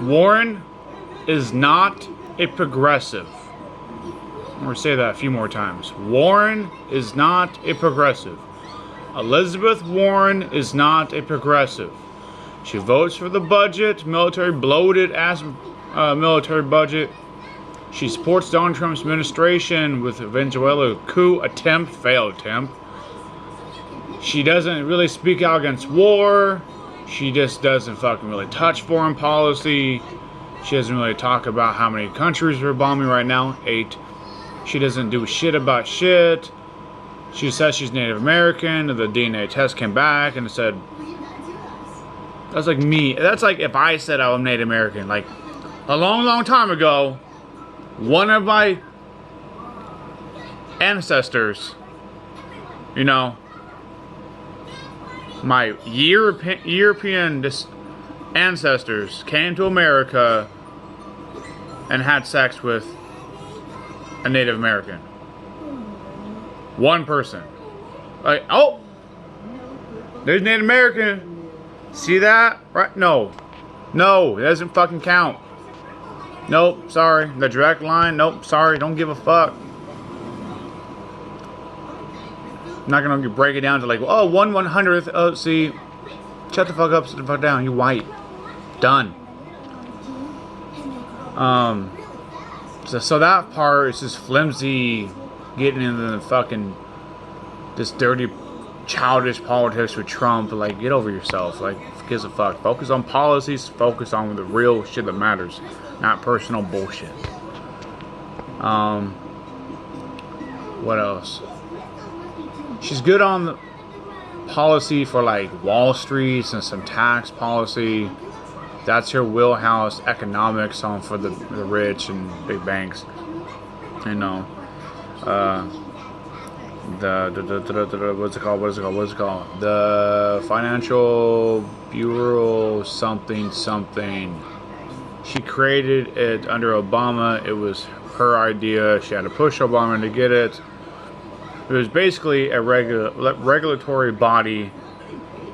Warren is not a progressive. I'm going to say that a few more times. Warren is not a progressive. Elizabeth Warren is not a progressive. She votes for the budget, military bloated ass military budget. She supports Donald Trump's administration with Venezuela coup attempt, failed attempt. She doesn't really speak out against war. She just doesn't fucking really touch foreign policy. She doesn't really talk about how many countries we're bombing right now. 8. She doesn't do shit about shit. She says she's Native American. The DNA test came back and it said, that's like me. That's like if I said I'm Native American. Like a long, long time ago, one of my ancestors, you know, my European ancestors came to America and had sex with a Native American. One person. Like, oh, there's Native American. See that? Right? No. No, it doesn't fucking count. Nope, sorry. The direct line, nope, sorry, don't give a fuck. I'm not gonna break it down to like, oh, 1/100th. Oh, see, shut the fuck up, sit the fuck down. You white. Done. So that part is just flimsy, getting into the fucking this dirty, childish politics with Trump. Like, get over yourself. Like, who gives a fuck? Focus on policies. Focus on the real shit that matters, not personal bullshit. What else? She's good on the policy for like Wall Street and some tax policy. That's her wheelhouse. Economics on for the rich and big banks. You know, what's it called? The Financial Bureau something. She created it under Obama. It was her idea. She had to push Obama to get it. It was basically a regulatory body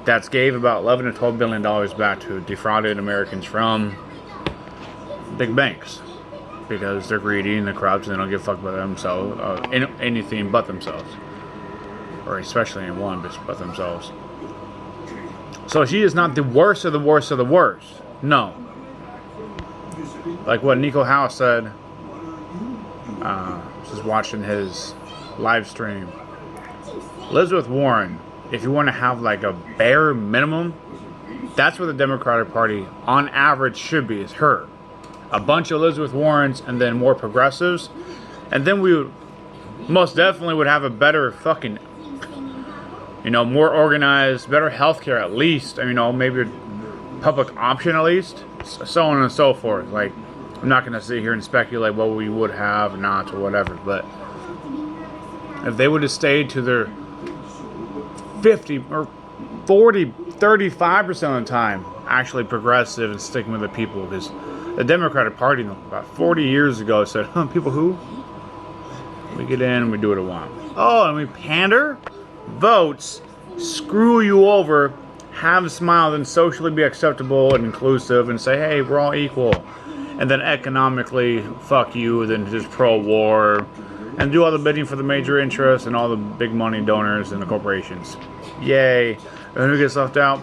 that's gave about $11 to $12 billion back to defrauded Americans from big banks because they're greedy and they're corrupt and they don't give a fuck about themselves, anything but themselves, or especially in one, but themselves. So she is not the worst of the worst of the worst. No. Like what Nico House said. Just watching his live stream. Elizabeth Warren, if you want to have like a bare minimum, that's what the Democratic Party on average should be, is her. A bunch of Elizabeth Warrens and then more progressives. And then we would most definitely would have a better fucking, you know, more organized, better healthcare at least. You know, maybe a public option at least. So on and so forth. Like, I'm not going to sit here and speculate what we would have, not, or whatever. But if they would have stayed to their 50 or 40, 35% of the time actually progressive and sticking with the people, because the Democratic Party about 40 years ago said, people who? We get in, we do what we want. Oh, and we pander? Votes, screw you over, have a smile, then socially be acceptable and inclusive and say, hey, we're all equal. And then economically, fuck you, then just pro-war, and do all the bidding for the major interests and all the big money donors and the corporations. Yay. And who gets left out?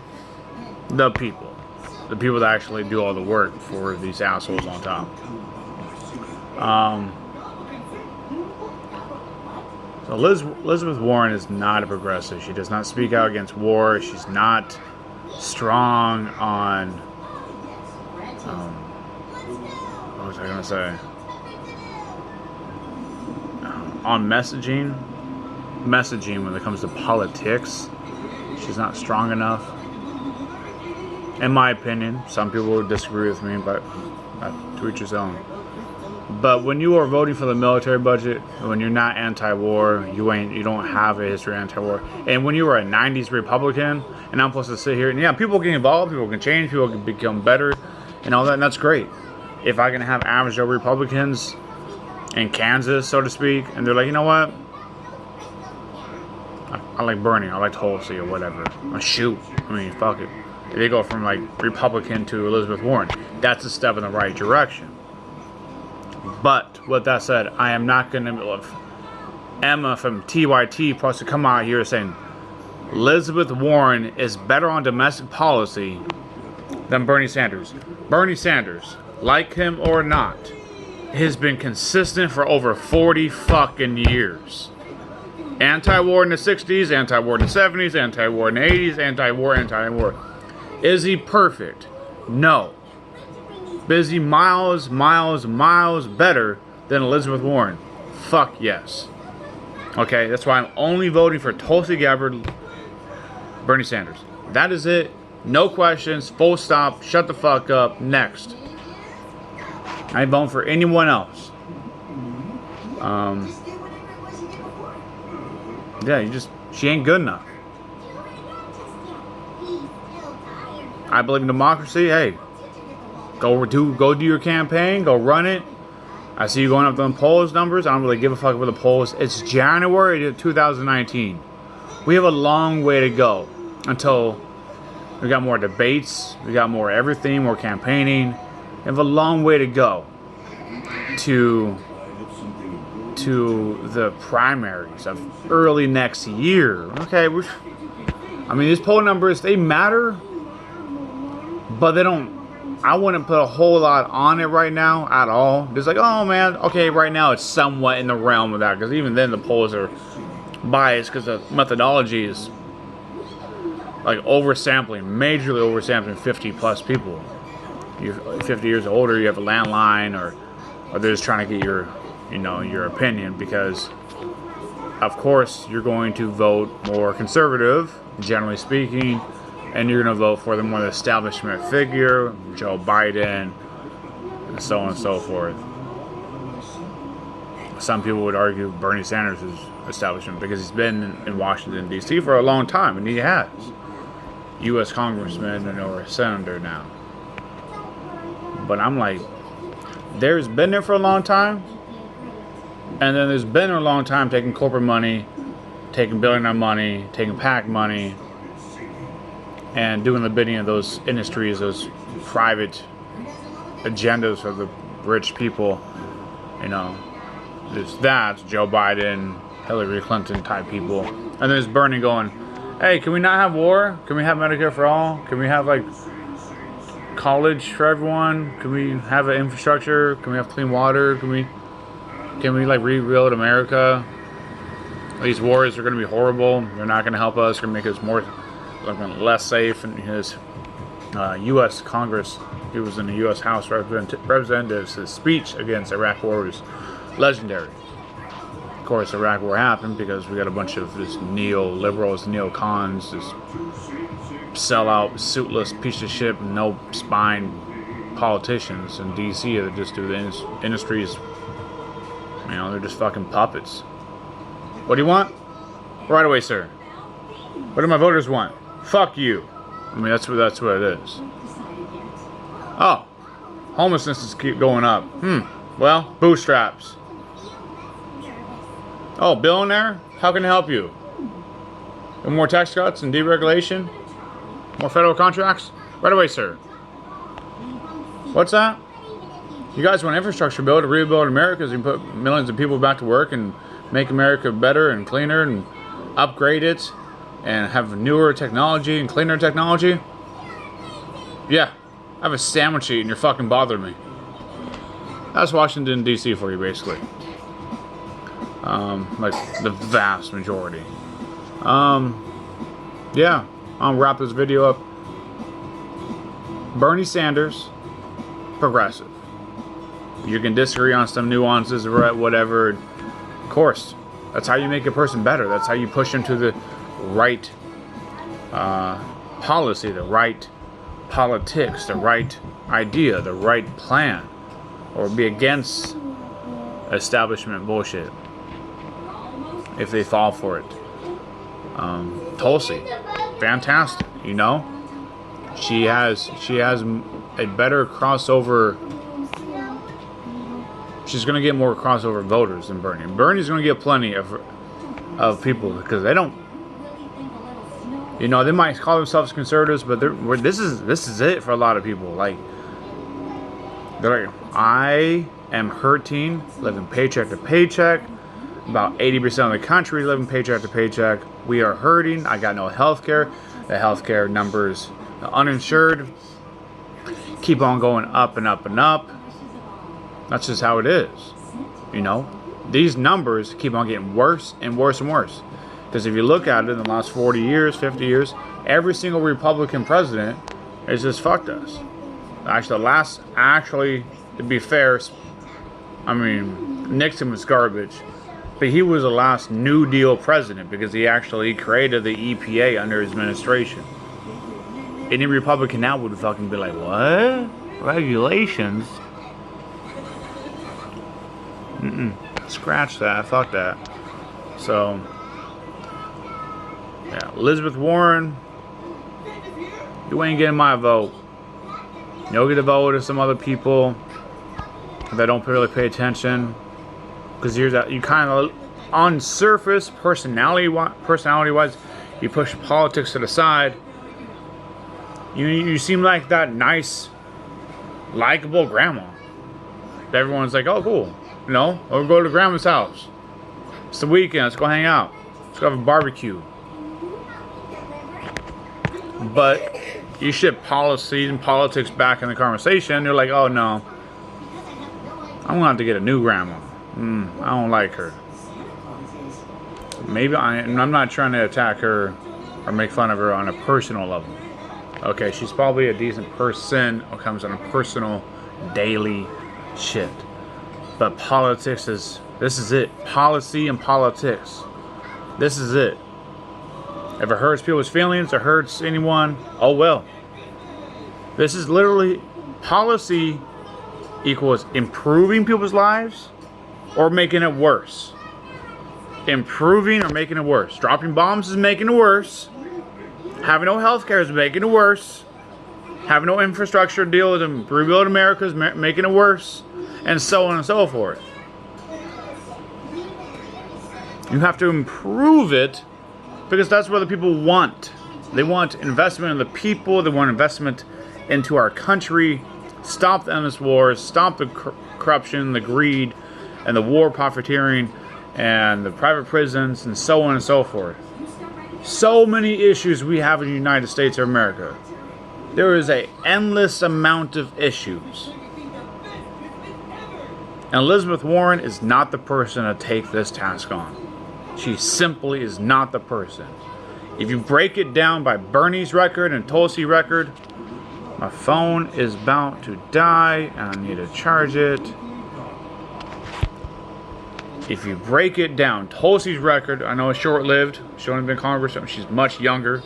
The people. The people that actually do all the work for these assholes on top. So Elizabeth Warren is not a progressive. She does not speak out against war. She's not strong on... what was I going to say? On messaging when it comes to politics. She's not strong enough, in my opinion. Some people would disagree with me, but to each his own. But when you are voting for the military budget, when you're not anti-war, you don't have a history of anti-war. And when you were a 90s Republican, and I'm supposed to sit here and yeah, people get involved, people can change, people can become better, and all that, and that's great. If I can have average Joe Republicans in Kansas, so to speak, and they're like, you know what? I like Bernie, I like Tulsi or whatever. Shoot. I mean, fuck it. They go from like Republican to Elizabeth Warren. That's a step in the right direction. But with that said, I am not going to. Emma from TYT supposed to come out here saying Elizabeth Warren is better on domestic policy than Bernie Sanders. Bernie Sanders, like him or not, has been consistent for over 40 fucking years. Anti-war in the 60s, anti-war in the 70s, anti-war in the 80s, anti-war. Is he perfect? No. But is he miles better than Elizabeth Warren? Fuck yes. Okay, that's why I'm only voting for Tulsi Gabbard, Bernie Sanders. That is it. No questions. Full stop. Shut the fuck up. Next. I ain't voting for anyone else. Yeah, she ain't good enough. I believe in democracy. Hey, go do your campaign. Go run it. I see you going up the polls numbers. I don't really give a fuck about the polls. It's January 2019. We have a long way to go until we got more debates. We got more everything, more campaigning. We have a long way to go to the primaries of early next year. Okay, I mean, these poll numbers, they matter, but they don't. I wouldn't put a whole lot on it right now at all. Just like, oh man, okay, right now it's somewhat in the realm of that, because even then the polls are biased because the methodology is like oversampling, majorly oversampling 50 plus people. You're 50 years older, you have a landline, or they're just trying to get your opinion, because of course you're going to vote more conservative, generally speaking, and you're going to vote for the more establishment figure, Joe Biden, and so on and so forth. Some people would argue Bernie Sanders is establishment because he's been in Washington, D.C. for a long time, and he has. U.S. congressman or a senator now. But I'm like, there's been there for a long time, and then there's been a long time taking corporate money, taking billionaire money, taking PAC money, and doing the bidding of those industries, those private agendas for the rich people. There's that, Joe Biden, Hillary Clinton type people. And there's Bernie going, hey, can we not have war? Can we have Medicare for all? Can we have like college for everyone? Can we have an infrastructure? Can we have clean water? Can we like rebuild America? These wars are going to be horrible. They're not going to help us. They're going to make us more less safe. And his U.S. Congress, he was in the U.S. House Representatives, his speech against Iraq war was legendary. Of course, the Iraq war happened because we got a bunch of just neoliberals, neocons, just sellout, suitless piece of shit, no spine politicians in D.C. that just do the industries. They're just fucking puppets. What do you want? Right away, sir. What do my voters want? Fuck you. I mean, that's what it is. Oh, homelessness is keep going up. Well, bootstraps. Oh, billionaire? How can I help you? More tax cuts and deregulation? More federal contracts? Right away, sir. What's that? You guys want infrastructure bill to rebuild America so you can put millions of people back to work and make America better and cleaner and upgrade it and have newer technology and cleaner technology? Yeah, I have a sandwich to eat and you're fucking bothering me. That's Washington, D.C. for you, basically. Like the vast majority. Yeah, I'll wrap this video up. Bernie Sanders, progressive. You can disagree on some nuances or whatever. Of course, that's how you make a person better. That's how you push them to the right policy, the right politics, the right idea, the right plan, or be against establishment bullshit if they fall for it. Tulsi, fantastic. She has a better crossover. She's going to get more crossover voters than Bernie. Bernie's going to get plenty of people because they don't. You know, they might call themselves conservatives, but this is it for a lot of people. Like, they're like, I am hurting, living paycheck to paycheck. About 80% of the country living paycheck to paycheck. We are hurting. I got no health care. The health care numbers, the uninsured, keep on going up and up and up. That's just how it is. You know, these numbers keep on getting worse and worse and worse. Because if you look at it in the last 40 years, 50 years, every single Republican president has just fucked us. Actually, to be fair, I mean, Nixon was garbage. But he was the last New Deal president because he actually created the EPA under his administration. Any Republican now would fucking be like, what? Regulations? Scratch that. Fuck that. So, yeah, Elizabeth Warren, you ain't getting my vote. You'll get a vote of some other people that don't really pay attention. Because you kind of, on surface, personality-wise, you push politics to the side. You seem like that nice, likable grandma. Everyone's like, oh, cool. You know, we'll go to grandma's house. It's the weekend. Let's go hang out. Let's go have a barbecue. But you ship policies and politics back in the conversation. You're like, oh, no. I'm going to have to get a new grandma. I don't like her. Maybe I'm not trying to attack her or make fun of her on a personal level. Okay, she's probably a decent person when it comes on a personal, daily shit. But politics this is it. Policy and politics. This is it. If it hurts people's feelings or hurts anyone, oh well. This is literally, policy equals improving people's lives or making it worse. Improving or making it worse. Dropping bombs is making it worse. Having no health care is making it worse. Having no infrastructure deal with them, rebuild America is making it worse. And so on and so forth. You have to improve it because that's what the people want. They want investment in the people. They want investment into our country. Stop the endless wars. Stop the corruption, the greed, and the war profiteering, and the private prisons, and so on and so forth. So many issues we have in the United States of America. There is an endless amount of issues. And Elizabeth Warren is not the person to take this task on. She simply is not the person. If you break it down by Bernie's record and TULSI record, my phone is about to die and I need to charge it. If you break it down, TULSI's record, I know it's short-lived. She's only been in Congress. She's much younger,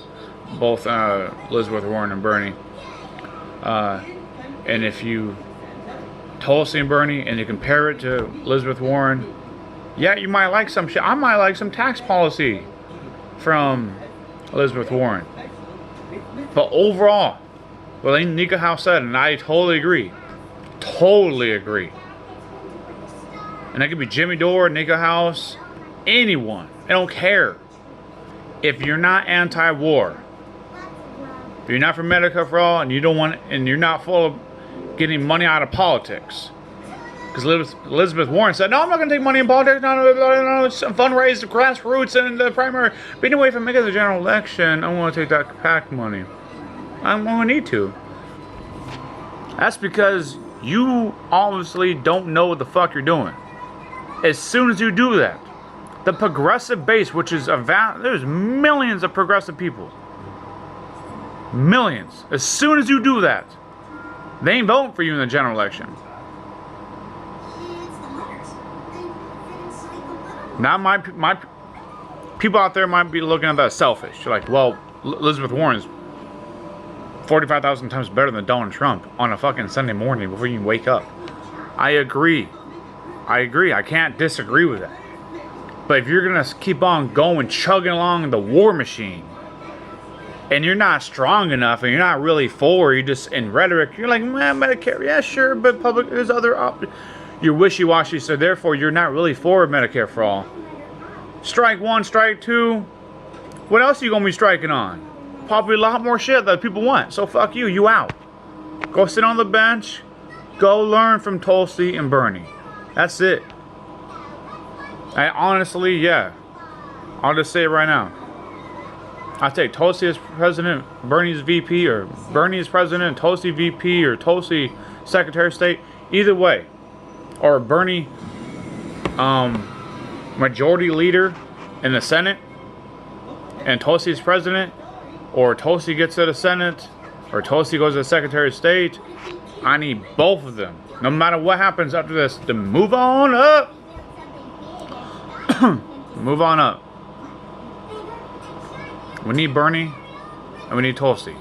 both Elizabeth Warren and Bernie. And if you TULSI and Bernie, and you compare it to Elizabeth Warren, yeah, you might like some shit. I might like some tax policy from Elizabeth Warren. But overall, what Nika House said, and I totally agree. Totally agree. And that could be Jimmy Dore, Nika House, anyone. I don't care. If you're not anti-war, if you're not for Medicare for all, and you don't want, and you're not full of getting money out of politics. Because Elizabeth Warren said, no, I'm not going to take money in politics. No, fundraise the grassroots and the primary. But anyway, if I make it the general election, I want to take that PAC money. I'm going to need to. That's because you obviously don't know what the fuck you're doing. As soon as you do that, the progressive base, which is there's millions of progressive people. Millions. As soon as you do that, they ain't voting for you in the general election. Now, my people out there might be looking at that selfish. You're like, well, Elizabeth Warren's 45,000 times better than Donald Trump on a fucking Sunday morning before you even wake up. I agree. I can't disagree with that. But if you're going to keep on going, chugging along the war machine, and you're not strong enough, and you're not really for, you're just in rhetoric, you're like, man, Medicare, yeah, sure, but public, there's other options. You're wishy-washy, so therefore you're not really for Medicare for all. Strike one, strike two. What else are you going to be striking on? probably a lot more shit that people want. So fuck you. You out. Go sit on the bench. Go learn from Tulsi and Bernie. That's it. I honestly, yeah. I'll just say it right now. I take Tulsi as president, Bernie's VP, or Bernie as president, Tulsi VP, or Tulsi Secretary of State. Either way. Or Bernie majority leader in the Senate, and Tulsi is president, or Tulsi gets to the Senate, or Tulsi goes to the Secretary of State. I need both of them. No matter what happens after this, to move on up. Move on up. We need Bernie and we need Tulsi.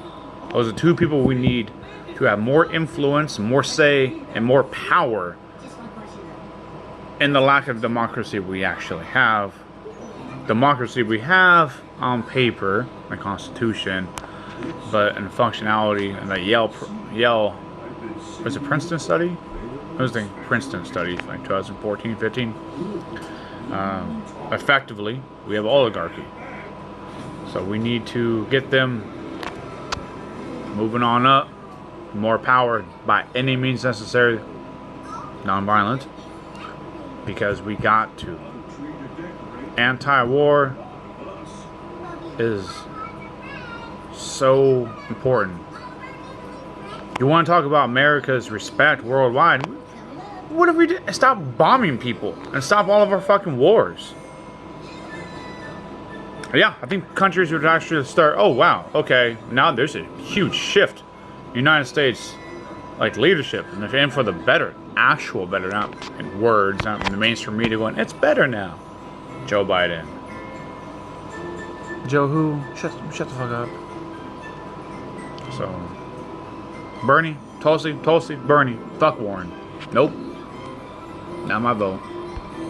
Those are two people we need to have more influence, more say, and more power in the lack of democracy we actually have. Democracy we have on paper, the Constitution, but in functionality, and the Yale, was it Princeton study? It was the Princeton study, like 2014, 15. Effectively, we have oligarchy. So we need to get them moving on up, more power by any means necessary, non-violent, because we got to. Anti-war is so important. You want to talk about America's respect worldwide? What if we did? Stop bombing people and stop all of our fucking wars? Yeah, I think countries would actually start, oh wow, okay, now there's a huge shift. United States, like, leadership, and for the better, actual better, not in words, not in the mainstream media going, it's better now. Joe Biden. Joe who? Shut the fuck up. So, Bernie, Tulsi, Bernie, fuck Warren. Nope. Not my vote.